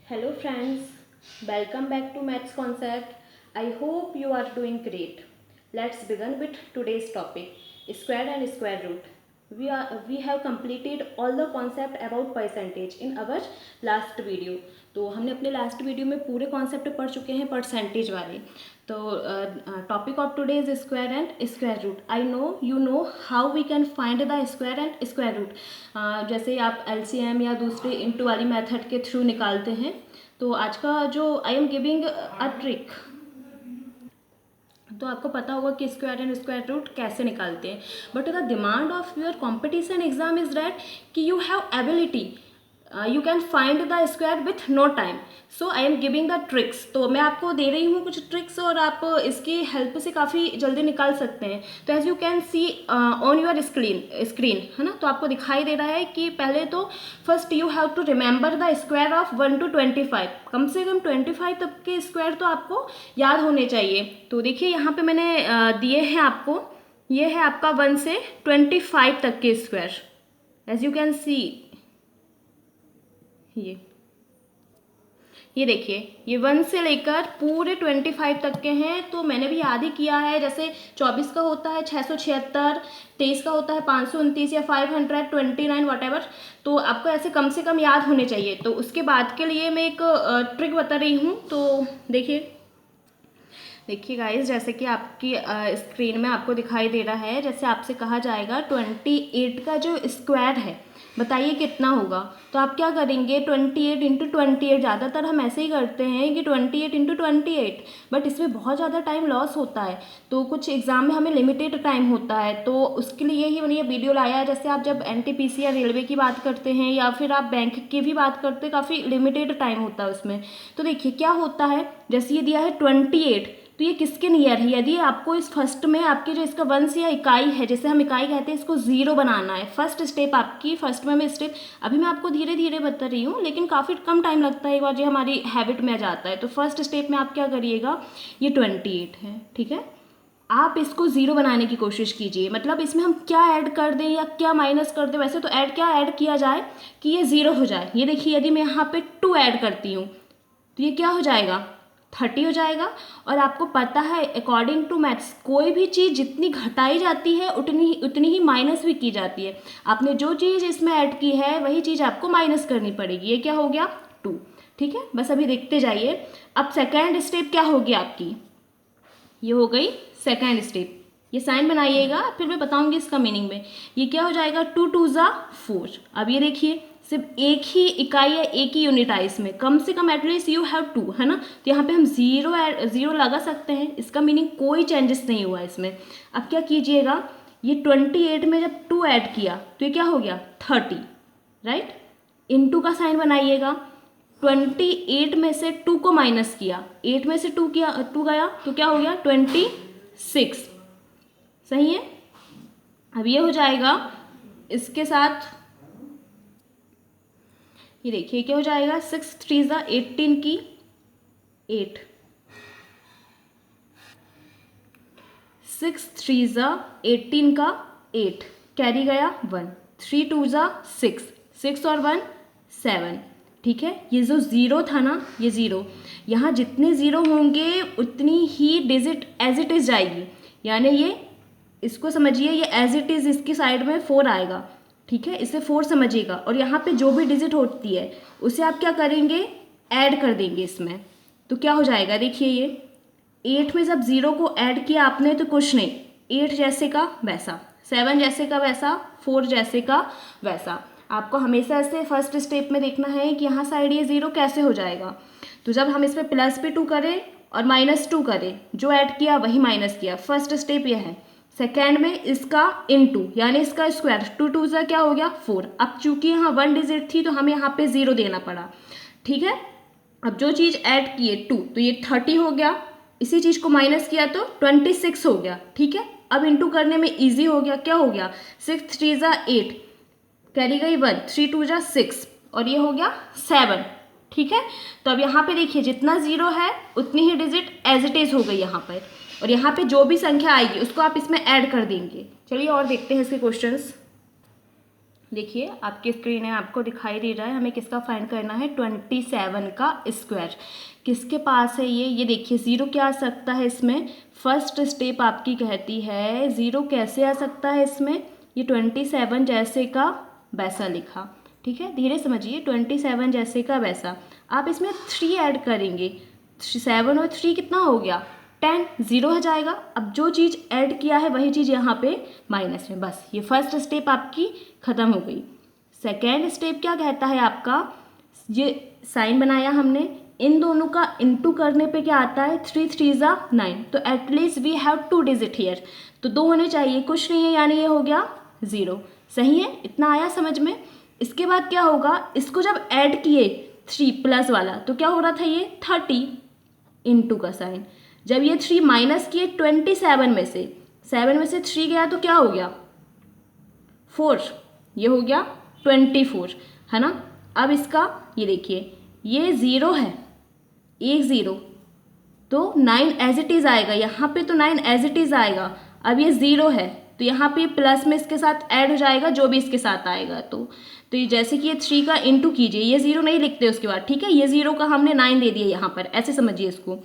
Hello friends, welcome back to Maths Concept. I hope you are doing great. Let's begin with today's topic, square and square root. We have completed all the concept about percentage in our last video. तो हमने अपने last video में पूरे concept पढ़ चुके हैं percentage वाले. तो topic of today is square and square root. I know you know how we can find the square and square root. जैसे आप एलसीएम या दूसरे इंटू वाली मेथड के थ्रू निकालते हैं. तो आज का जो आई एम गिविंग अ ट्रिक, तो आपको पता होगा कि स्क्वायर एंड स्क्वायर रूट कैसे निकालते हैं. But the demand of your competition exam is that कि you have ability, you can find the square with no time. So I am giving the tricks. तो मैं आपको दे रही हूँ कुछ ट्रिक्स और आप इसकी हेल्प से काफ़ी जल्दी निकाल सकते हैं. तो as you can see on your screen है ना, तो आपको दिखाई दे रहा है कि पहले तो first you have to remember the square of 1 to 25. कम से कम 25 तक के स्क्वायर तो आपको याद होने चाहिए. तो देखिए यहाँ पे मैंने दिए हैं आपको, ये है आपका 1 से 25 तक के square. As you can see ये देखिए, ये 1 से लेकर पूरे 25 तक के हैं. तो मैंने भी याद ही किया है. जैसे 24 का होता है 676, 23 का होता है 529 या 529 वॉट. तो आपको ऐसे कम से कम याद होने चाहिए. तो उसके बाद के लिए मैं एक ट्रिक बता रही हूँ. तो देखिए गाइस, जैसे कि आपकी स्क्रीन में आपको दिखाई दे रहा है, जैसे आपसे कहा जाएगा 28 का जो स्क्वायर है बताइए कितना होगा. तो आप क्या करेंगे, 28 इंटू 28. ज़्यादातर हम ऐसे ही करते हैं कि 28 इंटू 28, बट इसमें बहुत ज़्यादा टाइम लॉस होता है. तो कुछ एग्ज़ाम में हमें लिमिटेड टाइम होता है, तो उसके लिए ही मैंने ये वीडियो लाया है. जैसे आप जब एनटीपीसी या रेलवे की बात करते हैं या फिर आप बैंक की भी बात करते हैं, काफ़ी लिमिटेड टाइम होता है उसमें. तो देखिए क्या होता है, जैसे ये दिया है 28, तो ये किसके नियर है. यदि आपको इस फर्स्ट में आपके जो इसका वंश या इकाई है, जैसे हम इकाई कहते हैं, इसको जीरो बनाना है. फर्स्ट स्टेप आपकी, फर्स्ट में स्टेप अभी मैं आपको धीरे धीरे बता रही हूँ, लेकिन काफ़ी कम टाइम लगता है, एक बार जो हमारी हैबिट में आ जाता है. तो फर्स्ट स्टेप में आप क्या करिएगा, ये 28 है, ठीक है. आप इसको ज़ीरो बनाने की कोशिश कीजिए. मतलब इसमें हम क्या ऐड कर दें या क्या माइनस कर दें. वैसे तो क्या ऐड किया जाए कि ये ज़ीरो हो जाए. ये देखिए, यदि मैं यहाँ पे 2 ऐड करती हूँ तो ये क्या हो जाएगा, 30 हो जाएगा. और आपको पता है अकॉर्डिंग टू मैथ्स, कोई भी चीज़ जितनी घटाई जाती है उतनी ही माइनस भी की जाती है. आपने जो चीज़ इसमें ऐड की है वही चीज़ आपको माइनस करनी पड़ेगी. ये क्या हो गया, 2, ठीक है. बस अभी देखते जाइए. अब सेकेंड स्टेप क्या होगी आपकी, ये हो गई सेकेंड स्टेप. ये साइन बनाइएगा, फिर मैं बताऊंगी इसका मीनिंग में. ये क्या हो जाएगा, 2 2 जा 4. अब ये देखिए, सिर्फ एक ही इकाई है, एक ही यूनिट है इसमें. कम से कम एटलीस्ट यू हैव 2, है ना. तो यहाँ पे हम ज़ीरो लगा सकते हैं. इसका मीनिंग कोई चेंजेस नहीं हुआ इसमें. अब क्या कीजिएगा, ये 28 में जब 2 ऐड किया तो ये क्या हो गया, 30, राइट. इनटू का साइन बनाइएगा. 28 में से 2 को माइनस किया, 8 में से 2 गया तो क्या हो गया, 26. सही है. अब ये हो जाएगा इसके साथ, ये देखिए क्या हो जाएगा, 6 3 जा 18 की 8, 6 3 जा 18 का 8, कैरी गया 1, 3 2 जा 6, 6 और 1 7, ठीक है. ये जो ज़ीरो था ना, ये ज़ीरो, यहाँ जितने ज़ीरो होंगे उतनी ही डिजिट एज इट इज़ जाएगी. यानी ये इसको समझिए, ये एज इट इज़ इसकी साइड में 4 आएगा, ठीक है. इसे 4 समझिएगा. और यहाँ पे जो भी डिजिट होती है उसे आप क्या करेंगे, ऐड कर देंगे इसमें. तो क्या हो जाएगा, देखिए ये 8 में जब ज़ीरो को ऐड किया आपने तो कुछ नहीं, 8 जैसे का वैसा, 7 जैसे का वैसा, 4 जैसे का वैसा. आपको हमेशा ऐसे फर्स्ट स्टेप में देखना है कि यहाँ साइड ये ज़ीरो कैसे हो जाएगा. तो जब हम इसमें +2 करें और -2 करें, जो ऐड किया वही माइनस किया. फर्स्ट स्टेप यह है. सेकेंड में इसका इनटू यानी इसका स्क्वायर, 2 2 सा क्या हो गया 4. अब चूंकि यहाँ 1 डिजिट थी तो हमें यहाँ पे 0 देना पड़ा, ठीक है. अब जो चीज़ ऐड किए 2, तो ये 30 हो गया. इसी चीज़ को माइनस किया तो 26 हो गया, ठीक है. अब इनटू करने में इजी हो गया. क्या हो गया, 6 3 जा 8, कैरी गई 1, 3 2 जा 6, और ये हो गया 7, ठीक है. तो अब यहाँ पे देखिए, जितना ज़ीरो है उतनी ही डिजिट एज इट इज़ हो गई यहाँ पर. और यहाँ पे जो भी संख्या आएगी उसको आप इसमें ऐड कर देंगे. चलिए और देखते हैं इसके क्वेश्चंस. देखिए आपकी स्क्रीन है, आपको दिखाई दे रहा है, हमें किसका फाइंड करना है, 27 का स्क्वायर। किसके पास है ये देखिए ज़ीरो क्या आ सकता है इसमें, फर्स्ट स्टेप आपकी कहती है ज़ीरो कैसे आ सकता है इसमें, ये 27 जैसे का वैसा लिखा, ठीक है, धीरे समझिए, 27 जैसे का वैसा। आप इसमें 3 ऐड करेंगे, 7 और 3 कितना हो गया 10, ज़ीरो हो जाएगा। अब जो चीज़ ऐड किया है वही चीज़ यहाँ पे माइनस में, बस ये फर्स्ट स्टेप आपकी ख़त्म हो गई। सेकेंड स्टेप क्या कहता है आपका, ये साइन बनाया हमने, इन दोनों का इनटू करने पे क्या आता है, 3 3 9, तो at least we have 2 digit here, तो 2 होने चाहिए, कुछ नहीं है, यानी ये हो गया 0। सही है, इतना आया समझ में। इसके बाद क्या होगा, इसको जब ऐड किए 3 प्लस वाला तो क्या हो रहा था, ये 30 इंटू का साइन, जब ये 3 माइनस किए 27 में से, 7 में से 3 गया तो क्या हो गया 4, ये हो गया 24, है ना। अब इसका ये देखिए, ये 0 है, एक 0, तो 9 एज इट इज़ आएगा, यहाँ पे तो 9 एज इट इज़ आएगा। अब ये 0 है तो यहाँ पे प्लस में इसके साथ ऐड हो जाएगा, जो भी इसके साथ आएगा। तो ये जैसे कि ये 3 का इंटू कीजिए, ये 0 नहीं लिखते उसके बाद, ठीक है, ये 0 का हमने 9 दे दिया यहाँ पर, ऐसे समझिए इसको।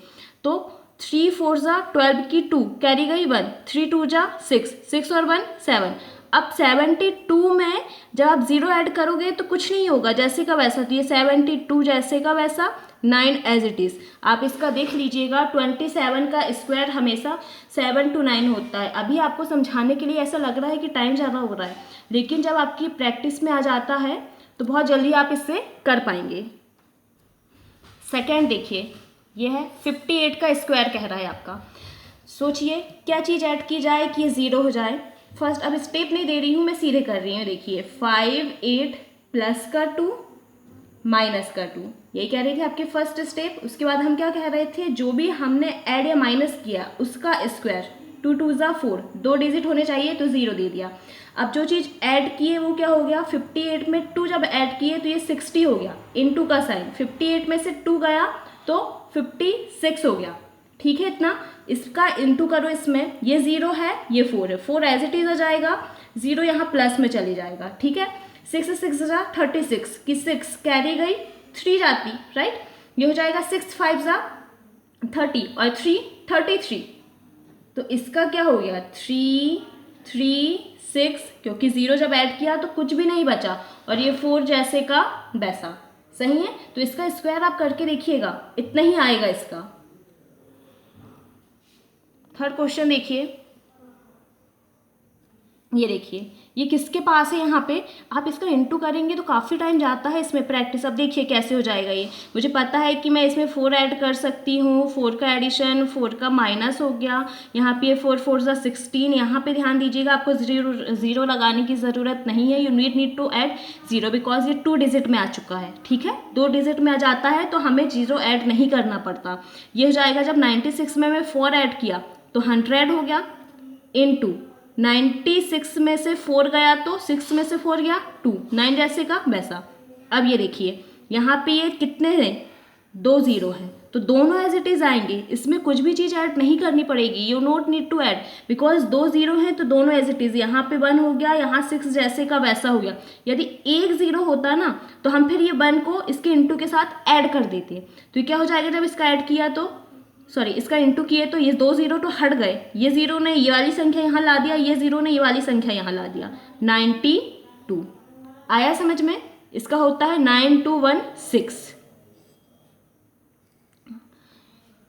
तो 3 4 12 की 2 कैरी गई 1, 3 2 6, 6 और 1 7। अब 72 में जब आप 0 ऐड करोगे तो कुछ नहीं होगा, जैसे का वैसा, तो ये 72 जैसे का वैसा, 9 एज इट इज़। आप इसका देख लीजिएगा, 27 का स्क्वायर हमेशा 7 to 9 होता है। अभी आपको समझाने के लिए ऐसा लग रहा है कि टाइम ज़्यादा हो रहा है, लेकिन जब आपकी प्रैक्टिस में आ जाता है तो बहुत जल्दी आप इससे कर पाएंगे। सेकेंड देखिए, ये है 58 का स्क्वायर कह रहा है आपका। सोचिए क्या चीज़ ऐड की जाए कि ये 0 हो जाए। फर्स्ट, अब स्टेप नहीं दे रही हूँ मैं, सीधे कर रही हूँ। देखिए 5 8 प्लस का 2 माइनस का 2, यही कह रही थी आपके फर्स्ट स्टेप। उसके बाद हम क्या कह रहे थे, जो भी हमने ऐड या माइनस किया उसका स्क्वायर, 2 2 4, 2 डिजिट होने चाहिए तो 0 दे दिया। अब जो चीज़ ऐड की है वो क्या हो गया, 58 में 2 जब ऐड किए तो ये 60 हो गया, इनटू का साइन, 58 में से 2 गया तो 56 हो गया, ठीक है। इतना इसका इंटू करो इसमें, ये 0 है, ये 4 है, 4 एज इट इज आ जाएगा, 0 यहाँ प्लस में चली जाएगा, ठीक है। 6 6 36 की 6 कैरी गई, 3 जाती, राइट, ये हो जाएगा 6 5 30 और 3 33। तो इसका क्या हो गया 3 3 6, क्योंकि 0 जब ऐड किया तो कुछ भी नहीं बचा, और ये 4 जैसे का वैसा। सही है, तो इसका स्क्वायर आप करके देखिएगा, इतना ही आएगा इसका। थर्ड क्वेश्चन देखिए, ये देखिए ये किसके पास है, यहाँ पे आप इसका इंटू करेंगे तो काफ़ी टाइम जाता है इसमें प्रैक्टिस। अब देखिए कैसे हो जाएगा ये, मुझे पता है कि मैं इसमें 4 ऐड कर सकती हूँ, 4 का एडिशन, 4 का माइनस हो गया, यहाँ पे 4 4 16, यहाँ पे ध्यान दीजिएगा आपको ज़ीरो लगाने की ज़रूरत नहीं है, you need to add 0 because ये 2 डिजिट में आ चुका है, ठीक है, 2 डिजिट में आ जाता है तो हमें 0 ऐड नहीं करना पड़ता। ये हो जाएगा, जब 96 में मैं 4 ऐड किया तो 100 हो गया, इनटू 96 में से 4 गया तो 6 में से 4 गया 2, 9 जैसे का वैसा। अब ये देखिए यहाँ पे ये कितने हैं, 2 0 हैं, तो दोनों एज इट इज़ आएंगे, इसमें कुछ भी चीज़ ऐड नहीं करनी पड़ेगी, you not need to add, because 2 0 हैं तो दोनों एज इट इज़, यहाँ पे 1 हो गया, यहाँ 6 जैसे का वैसा हो गया। यदि एक 0 होता ना तो हम फिर ये 1 को इसके इंटू के साथ ऐड कर देते, तो ये क्या हो जाएगा, जब इसका ऐड किया तो सॉरी इसका इंटू किए तो ये 2 0 तो हट गए, ये 0 ने ये वाली संख्या यहाँ ला दिया, ये 0 ने ये वाली संख्या यहाँ ला दिया, 92 आया समझ में। इसका होता है 9216।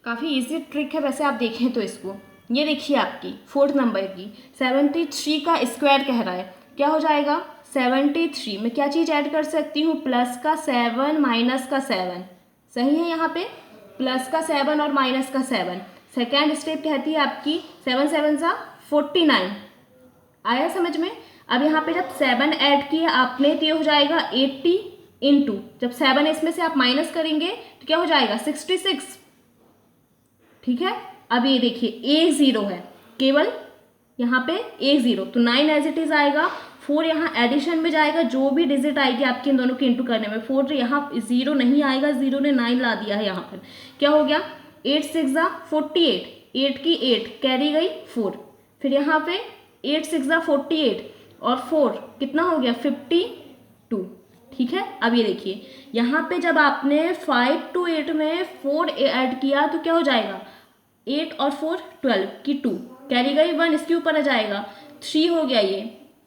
काफ़ी इजी ट्रिक है वैसे आप देखें तो इसको। ये देखिए आपकी 4th नंबर की 73 का स्क्वायर कह रहा है, क्या हो जाएगा 73 में क्या चीज़ ऐड कर सकती हूँ, प्लस का 7 माइनस का 7, सही है, यहाँ पे प्लस का 7 और माइनस का 7। सेकेंड स्टेप कहती है आपकी 7 7 49, आया समझ में। अब यहाँ पे जब 7 ऐड किए आपने तो ये हो जाएगा 80 इंटू, जब 7 इसमें से आप माइनस करेंगे तो क्या हो जाएगा 66, ठीक है। अब ये देखिए एक 0 है, केवल यहाँ पे एक 0, तो 9 एज इट इज आएगा, 4 यहाँ एडिशन में जाएगा, जो भी डिजिट आएगी आपके इन दोनों के इंटू करने में, 4 यहाँ 0 नहीं आएगा, 0 ने 9 ला दिया है, यहाँ पर क्या हो गया 8 6 48, 8 की 8 कैरी गई 4, फिर यहाँ पे 8 6 48, और 4 कितना हो गया 52। ठीक है, अब ये देखिए यहाँ पे जब आपने 5 to 8 में 4 ऐड किया तो क्या हो जाएगा, 8 और 4 12 की 2 कैरी गई 1, इसके ऊपर आ जाएगा 3 हो गया ये,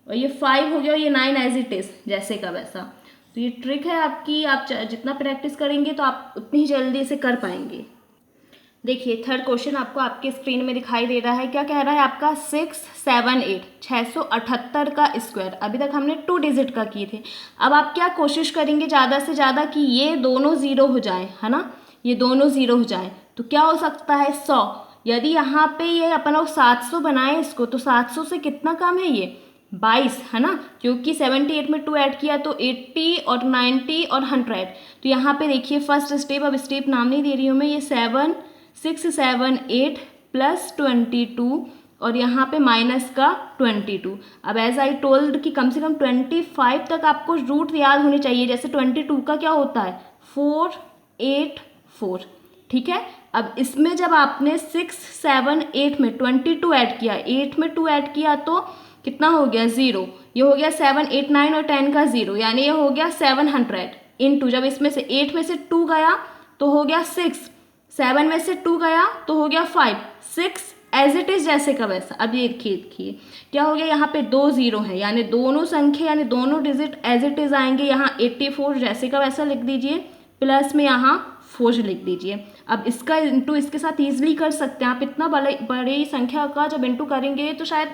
और ये 5 हो गया और ये 9 एज इट इज जैसे का वैसा। तो ये ट्रिक है आपकी, आप जितना प्रैक्टिस करेंगे तो आप उतनी ही जल्दी इसे कर पाएंगे। देखिए थर्ड क्वेश्चन आपको आपके स्क्रीन में दिखाई दे रहा है, क्या कह रहा है आपका 678 678 का स्क्वायर। अभी तक हमने 2 डिजिट का किए थे, अब आप क्या कोशिश करेंगे ज़्यादा से ज़्यादा कि ये दोनों ज़ीरो हो जाए, है ना, ये दोनों ज़ीरो हो जाए। तो क्या हो सकता है 100, यदि यहाँ पे ये अपन लोग 700 बनाए इसको तो 700 से कितना कम है ये 22, है ना, क्योंकि 78 में 2 ऐड किया तो 80 और 90 और 100। तो यहाँ पे देखिए फर्स्ट स्टेप, अब स्टेप नाम नहीं दे रही हूँ मैं, ये 6 7 8 प्लस 22 और यहाँ पे माइनस का 22। अब एज आई टोल्ड कि कम से कम 25 तक आपको रूट याद होने चाहिए। जैसे 22 का क्या होता है 4 8 4। ठीक है, अब इसमें जब आपने 6 7 8 में 22 ऐड किया, 8 में 2 ऐड किया तो कितना हो गया 0, ये हो गया 7 8 9 और 10 का 0, यानी ये हो गया 700 इंटू, जब इसमें से 8 में से 2 गया तो हो गया 6, 7 में से 2 गया तो हो गया 5, 6 एज इट इज जैसे का वैसा। अब ये देखिए क्या हो गया, यहाँ पे 2 0 है, यानी दोनों संख्या यानी दोनों डिजिट एज इट इज आएंगे। यहाँ 84 जैसे का वैसा लिख दीजिए, प्लस में यहाँ 4 लिख दीजिए। अब इसका इंटू इसके साथ ईजिली कर सकते हैं आप, इतना बड़ी संख्या का जब इंटू करेंगे तो शायद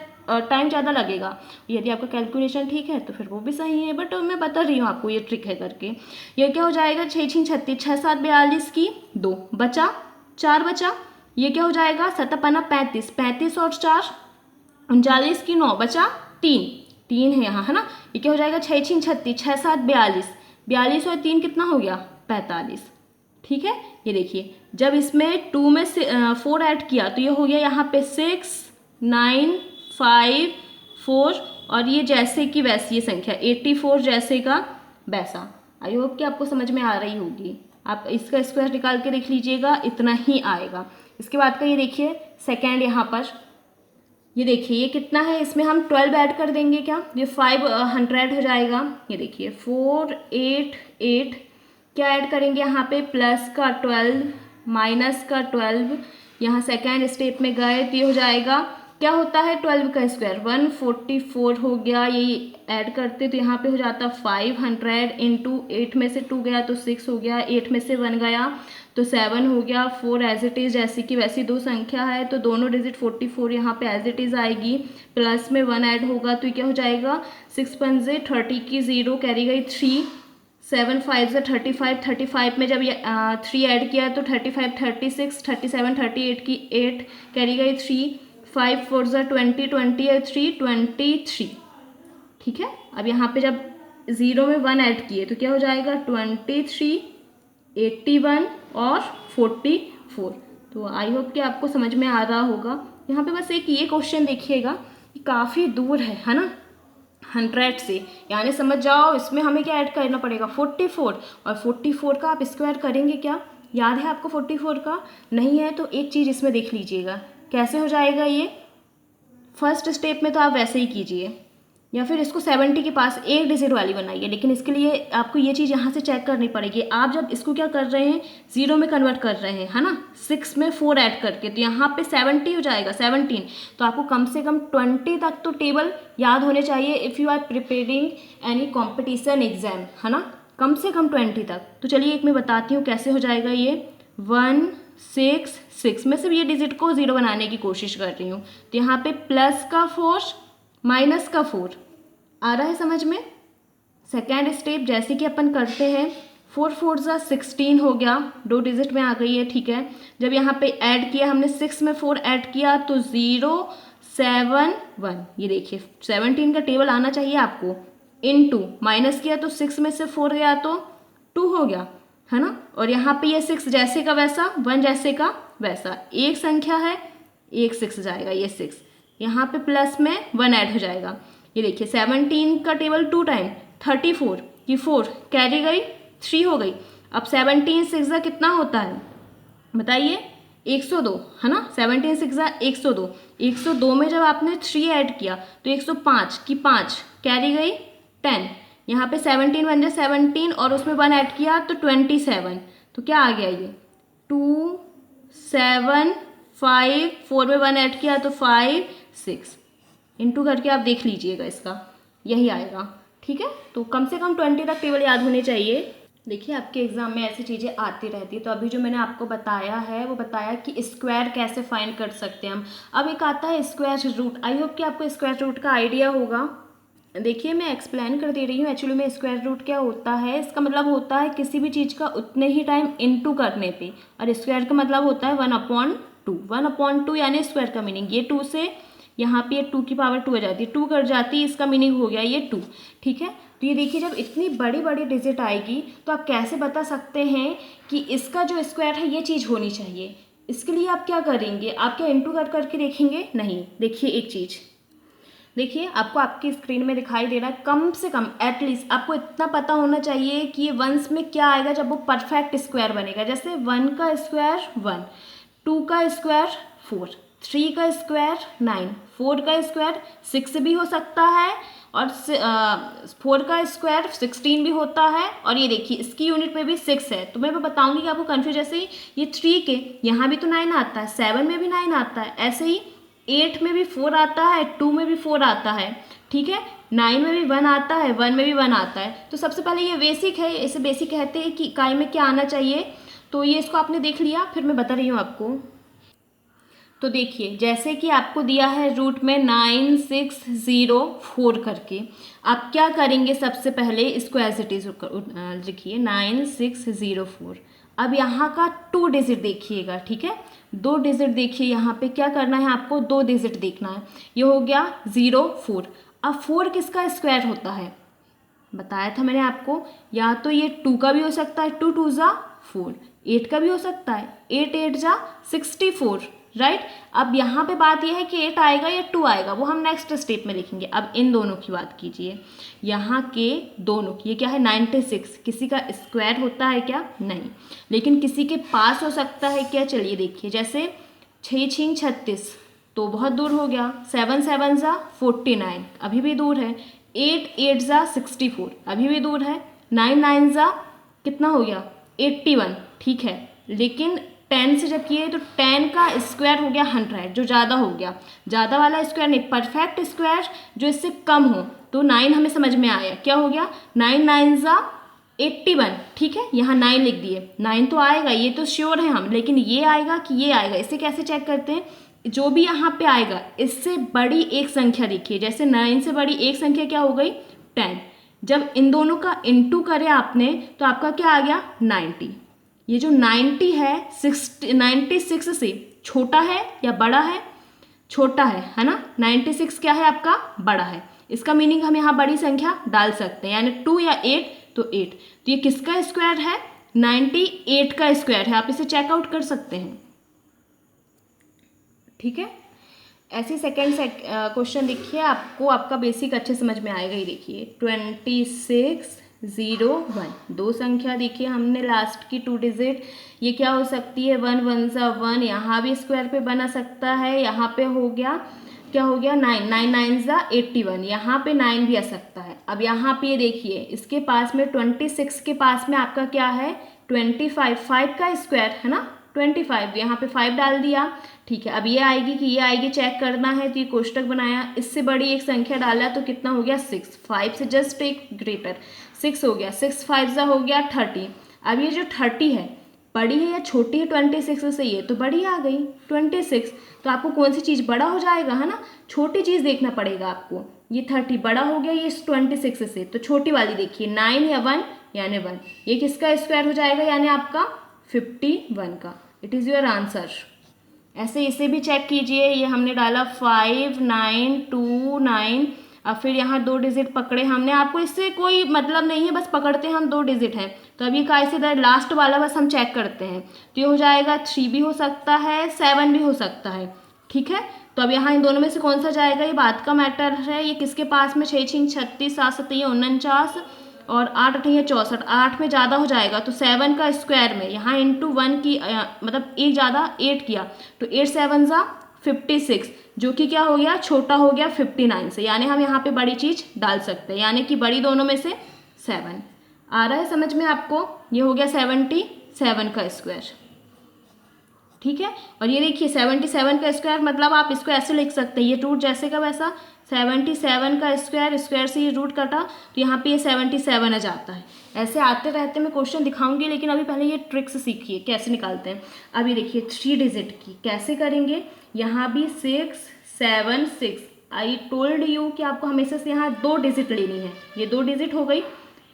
टाइम ज़्यादा लगेगा। यदि आपका कैलकुलेशन ठीक है तो फिर वो भी सही है, बट मैं बता रही हूँ आपको ये ट्रिक है करके। ये क्या हो जाएगा 6 6 36, 6 7 42 की 2 बचा, 4 बचा, ये क्या हो जाएगा 7 5 35, 35 और 4 39 की 9 बचा 3 है यहाँ, है ना। ये क्या हो जाएगा 6 6 36, 6 7 42, 42 और 3 कितना हो गया 45। ठीक है, ये देखिए जब इसमें 2 में से 4 ऐड किया तो ये हो गया यहाँ पे 6 9 5 4 और ये जैसे कि वैसी ये संख्या 84 जैसे का वैसा। आई होप कि आपको समझ में आ रही होगी। आप इसका स्क्वायर निकाल के देख लीजिएगा, इतना ही आएगा। इसके बाद का ये देखिए सेकेंड, यहाँ पर ये देखिए ये कितना है, इसमें हम 12 ऐड कर देंगे क्या, ये 500 हो जाएगा। ये देखिए 4 8 8 क्या ऐड करेंगे यहाँ पे प्लस का 12 माइनस का 12, यहाँ सेकेंड स्टेप में गए तो ये हो जाएगा क्या होता है 12 का स्क्वायर 144 हो गया। ये ऐड करते तो यहाँ पे हो जाता 500 इंटू 8 में से 2 गया तो 6 हो गया, 8 में से 1 गया तो 7 हो गया, 4 एज इट इज़ जैसी कि वैसी दो संख्या है तो दोनों डिजिट 44 यहाँ पे एज इट इज़ आएगी, प्लस में 1 ऐड होगा तो क्या हो जाएगा 6 पंजे 30 की 0 कैरी गई 3, 7 5 से 35, 35 में जब ये 3 ऐड किया तो 35 36, 37 38 की 8 कैरी गई 3, 5 4 से 20 20 है 3 23। ठीक है, अब यहाँ पे जब 0 में 1 ऐड किए तो क्या हो जाएगा 23 81 और 44। तो आई होप कि आपको समझ में आ रहा होगा। यहाँ पे बस एक ये क्वेश्चन देखिएगा कि काफ़ी दूर है ना 100 से, यानी समझ जाओ इसमें हमें क्या ऐड करना पड़ेगा 44, और 44 का आप स्क्वायर करेंगे क्या, याद है आपको 44 का, नहीं है तो एक चीज़ इसमें देख लीजिएगा कैसे हो जाएगा। ये फर्स्ट स्टेप में तो आप वैसे ही कीजिए या फिर इसको 70 के पास एक डिजिट वाली बनाइए, लेकिन इसके लिए आपको ये चीज़ यहाँ से चेक करनी पड़ेगी। आप जब इसको क्या कर रहे हैं 0 में कन्वर्ट कर रहे हैं, है ना, 6 में 4 ऐड करके, तो यहाँ पे 70 हो जाएगा 17। तो आपको कम से कम 20 तक तो टेबल याद होने चाहिए if you are preparing any competition exam, है ना, कम से कम 20 तक। तो चलिए एक मैं बताती हूँ कैसे हो जाएगा। ये 1 6 6 में सिर्फ ये डिजिट को 0 बनाने की कोशिश कर रही हूँ, तो यहाँ पे प्लस का 4 माइनस का 4 आ रहा है समझ में। सेकेंड स्टेप जैसे कि अपन करते हैं 4 4 जा 16 हो गया, 2 डिजिट में आ गई है। ठीक है, जब यहाँ पे ऐड किया हमने 6 में 4 ऐड किया तो 0 7 1, ये देखिए 17 का टेबल आना चाहिए आपको, इनटू माइनस किया तो 6 में से 4 गया तो 2 हो गया, है ना। और यहाँ पे ये 6 जैसे का वैसा 1 जैसे का वैसा, एक संख्या है एक 6 जाएगा, ये 6 यहाँ पे प्लस में 1 ऐड हो जाएगा। ये देखिए 17 का टेबल 2 टाइम 34 की 4 कैरी गई 3 हो गई। अब 17 6 कितना होता है बताइए 102 है ना, 17 6 102, 102 में जब आपने 3 ऐड किया तो 105 की 5 कैरी गई 10, यहाँ पे 17 बन जाए 17 और उसमें 1 ऐड किया तो 27, तो क्या आ गया ये 2 7 5, 4 में 1 ऐड किया तो 5 6, इंटू करके आप देख लीजिएगा, इसका यही आएगा। ठीक है, तो कम से कम 20 तक टेबल याद होने चाहिए। देखिए आपके एग्जाम में ऐसी चीज़ें आती रहती है, तो अभी जो मैंने आपको बताया है वो बताया कि स्क्वायर कैसे फाइंड कर सकते हैं हम। अब एक आता है स्क्वायर रूट, आई होप कि आपको स्क्वायर रूट का आइडिया होगा। देखिए मैं एक्सप्लेन कर दे रही हूँ एक्चुअली में स्क्वायर रूट क्या होता है। इसका मतलब होता है किसी भी चीज़ का उतने ही टाइम इनटू करने पे, और स्क्वायर का मतलब होता है 1/2, 1/2 यानी स्क्वायर का मीनिंग ये 2 से यहाँ पे 2 की पावर 2 आ जाती है, 2 कट जाती है, इसका मीनिंग हो गया ये 2। ठीक है, तो ये देखिए जब इतनी बड़ी बड़ी डिजिट आएगी तो आप कैसे बता सकते हैं कि इसका जो स्क्वायर है ये चीज़ होनी चाहिए। इसके लिए आप क्या करेंगे, आप क्या इंटू कर करके देखेंगे, नहीं। देखिए एक चीज़, देखिए आपको आपकी स्क्रीन में दिखाई दे रहा है, कम से कम एटलीस्ट आपको इतना पता होना चाहिए कि ये वंस में क्या आएगा जब वो परफेक्ट स्क्वायर बनेगा। जैसे 1 का स्क्वायर 1, 2 का स्क्वायर 4, 3 का स्क्वायर 9, 4 का स्क्वायर 6 भी हो सकता है, और 4 का स्क्वायर 16 भी होता है। और ये देखिए इसकी यूनिट में भी 6 है, तो मैं बताऊंगी कि आपको कन्फ्यूज। जैसे ही ये 3 के यहाँ भी तो 9 आता है, 7 में भी 9 आता है, ऐसे ही 8 में भी 4 आता है, 2 में भी 4 आता है। ठीक है, 9 में भी 1 आता है, 1 में भी 1 आता है। तो सबसे पहले ये बेसिक है, इसे बेसिक कहते हैं कि इकाई में क्या आना चाहिए। तो ये इसको आपने देख लिया, फिर मैं बता रही हूँ आपको। तो देखिए जैसे कि आपको दिया है रूट में 9604 करके, आप क्या करेंगे, सबसे पहले इसको एज इट इज लिखिए 9604। अब यहाँ का 2 डिजिट देखिएगा, ठीक है, 2 डिजिट देखिए, यहाँ पे क्या करना है आपको, 2 डिजिट देखना है। ये हो गया 04। अब 4 किसका स्क्वायर होता है, बताया था मैंने आपको, या तो ये 2 का भी हो सकता है, 2 2 जा 4, 8 का भी हो सकता है, 8 8 जा 64, राइट। अब यहाँ पे बात यह है कि 8 आएगा या 2 आएगा, वो हम नेक्स्ट स्टेप में लिखेंगे। अब इन दोनों की बात कीजिए, यहाँ के दोनों की, ये क्या है 96, किसी का स्क्वायर होता है क्या, नहीं, लेकिन किसी के पास हो सकता है क्या, चलिए देखिए। जैसे 6 6 36 तो बहुत दूर हो गया, 7 7 जा 49 अभी भी दूर है, 8 8 जा 64 अभी भी दूर है, 9 9 जा कितना हो गया 81, ठीक है। लेकिन 10 से जब किए तो 10 का स्क्वायर हो गया 100, जो ज़्यादा हो गया, ज़्यादा वाला स्क्वायर नहीं, परफेक्ट स्क्वायर जो इससे कम हो। तो 9 हमें समझ में आया, क्या हो गया 9 9 जा 81, ठीक है, यहाँ 9 लिख दिए, 9 तो आएगा, ये तो श्योर है हम, लेकिन ये आएगा कि ये आएगा, इसे कैसे चेक करते हैं, जो भी यहाँ पे आएगा इससे बड़ी एक संख्या देखिए। जैसे 9 से बड़ी एक संख्या क्या हो गई 10, जब इन दोनों का इंटू करे आपने तो आपका क्या आ गया 90। ये जो 90 है 96 से छोटा है या बड़ा है, छोटा है ना, 96 क्या है आपका बड़ा है, इसका मीनिंग हम यहाँ बड़ी संख्या डाल सकते हैं, यानी 2 या 8 तो 8। तो ये किसका स्क्वायर है 98 का स्क्वायर है, आप इसे चेकआउट कर सकते हैं, ठीक है। ऐसे सेकेंड क्वेश्चन देखिए, आपको आपका बेसिक अच्छे समझ में आएगा ही। देखिए 2601, 2 संख्या देखिए हमने लास्ट की 2 डिजिट, ये क्या हो सकती है 1 1 सा 1, यहाँ भी स्क्वायर पे बना सकता है, यहाँ पे हो गया क्या हो गया 9 9 9 सा 81, यहाँ पे 9 भी आ सकता है। अब यहाँ पे देखिए इसके पास में 26 के पास में आपका क्या है 25, 5 का स्क्वायर है ना 25, यहाँ पे 5 डाल दिया, ठीक है। अब ये आएगी कि ये आएगी चेक करना है, तो ये कोष्टक बनाया, इससे बड़ी एक संख्या डाला तो कितना हो गया 6, 5 से जस्ट एक ग्रेटर 6 हो गया, 6 5 सा हो गया 30। अब ये जो 30 है बड़ी है या छोटी है 26 से, ये तो बड़ी आ गई 26, तो आपको कौन सी चीज़ बड़ा हो जाएगा, है ना, छोटी चीज़ देखना पड़ेगा आपको। ये 30 बड़ा हो गया ये 26 से, तो छोटी वाली देखिए 9 या 1 यानी 1, ये किसका स्क्वायर हो जाएगा यानी आपका 51 का। It is your answer. ऐसे इसे भी चेक कीजिए, ये हमने डाला 5 9 2 9, अब फिर यहाँ 2 डिजिट पकड़े हमने, आपको इससे कोई मतलब नहीं है, बस पकड़ते हैं हम 2 डिजिट है, तो अभी का इसे लास्ट वाला बस हम चेक करते हैं। तो ये हो जाएगा 3 भी हो सकता है 7 भी हो सकता है, ठीक है। तो अब यहाँ इन दोनों में से कौन सा जाएगा ये बात का मैटर है। ये किसके पास में 6 6 36 7 7 49, और 8 8 64, 8 में ज़्यादा हो जाएगा तो 7 का स्क्वायर में यहाँ इंटू 1 की मतलब एक ज़्यादा 8 किया तो 8 7 ज़ा 56, जो कि क्या हो गया, छोटा हो गया 59 से, यानी हम यहाँ पे बड़ी चीज़ डाल सकते हैं, यानी कि बड़ी दोनों में से 7 आ रहा है समझ में आपको। ये हो गया 77 का स्क्वायर, ठीक है। और ये देखिए 77 का स्क्वायर मतलब आप इसको ऐसे लिख सकते हैं, ये रूट जैसे का वैसा 77 का स्क्वायर, स्क्वायर से ये रूट कटा तो यहाँ पे ये 77 आ जाता है। ऐसे आते रहते मैं क्वेश्चन दिखाऊंगी, लेकिन अभी पहले ये ट्रिक्स सीखिए कैसे निकालते हैं। अभी देखिए 3 डिजिट की कैसे करेंगे, यहाँ भी 6 7 6, आई टोल्ड यू कि आपको हमेशा से यहाँ 2 डिजिट लेनी है, ये 2 डिजिट हो गई,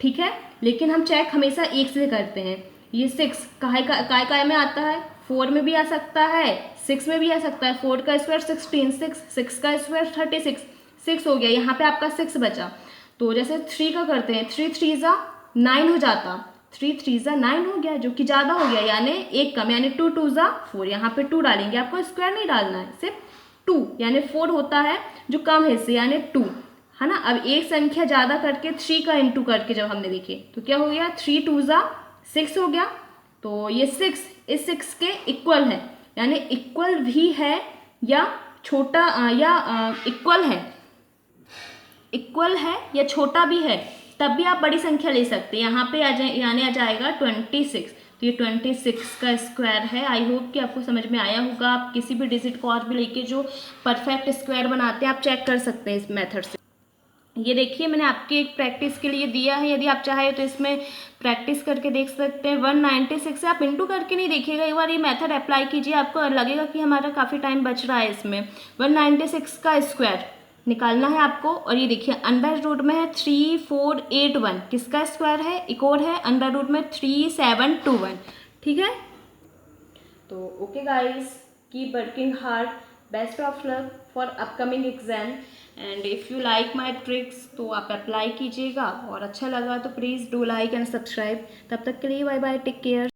ठीक है। लेकिन हम चेक हमेशा एक से करते हैं। ये 6 काय में आता है, 4 में भी आ सकता है, 6 में भी आ सकता है। 4 का स्क्वायर 16, 6 का स्क्वायर 36, 6 हो गया, यहाँ पे आपका 6 बचा। तो जैसे 3 का करते हैं, 3 3 ज़ा 9 हो जाता, 3 3 ज़ा 9 हो गया, जो कि ज़्यादा हो गया, यानी एक कम, यानी 2 2 ज़ा 4, यहाँ पे 2 डालेंगे, आपको स्क्वायर नहीं डालना है, सिर्फ 2, यानी 4 होता है जो कम है इससे, यानी 2, है ना। अब एक संख्या ज़्यादा करके 3 का इंटू करके जब हमने देखे तो क्या हो गया, 3 2 ज़ा 6 हो गया। तो ये 6 इस 6 के इक्वल है, यानी इक्वल भी है या छोटा इक्वल है या छोटा भी है, तब भी आप बड़ी संख्या ले सकते हैं। यहाँ पे यानी आ जाएगा 26, तो ये 26 का स्क्वायर है। आई होप कि आपको समझ में आया होगा। आप किसी भी डिजिट को और भी लेके जो परफेक्ट स्क्वायर बनाते हैं आप चेक कर सकते हैं इस मेथड से। ये देखिए मैंने आपकी एक प्रैक्टिस के लिए दिया है, यदि आप चाहें तो इसमें प्रैक्टिस करके देख सकते हैं। 196 से आप इंटू करके नहीं देखिएगा, एक बार ये मेथड अप्लाई कीजिए, आपको लगेगा कि हमारा काफ़ी टाइम बच रहा है इसमें। 196 का स्क्वायर निकालना है आपको। और ये देखिए अंडर रूट में है 3481, किसका स्क्वायर है, एक और है अंडर रूट में 3721, ठीक है। तो okay guys, keep working hard, best of luck for upcoming exam, and if you like my tricks तो आप अप्लाई कीजिएगा, और अच्छा लगा तो please do like and subscribe. तब तक के लिए बाय बाय, टेक केयर।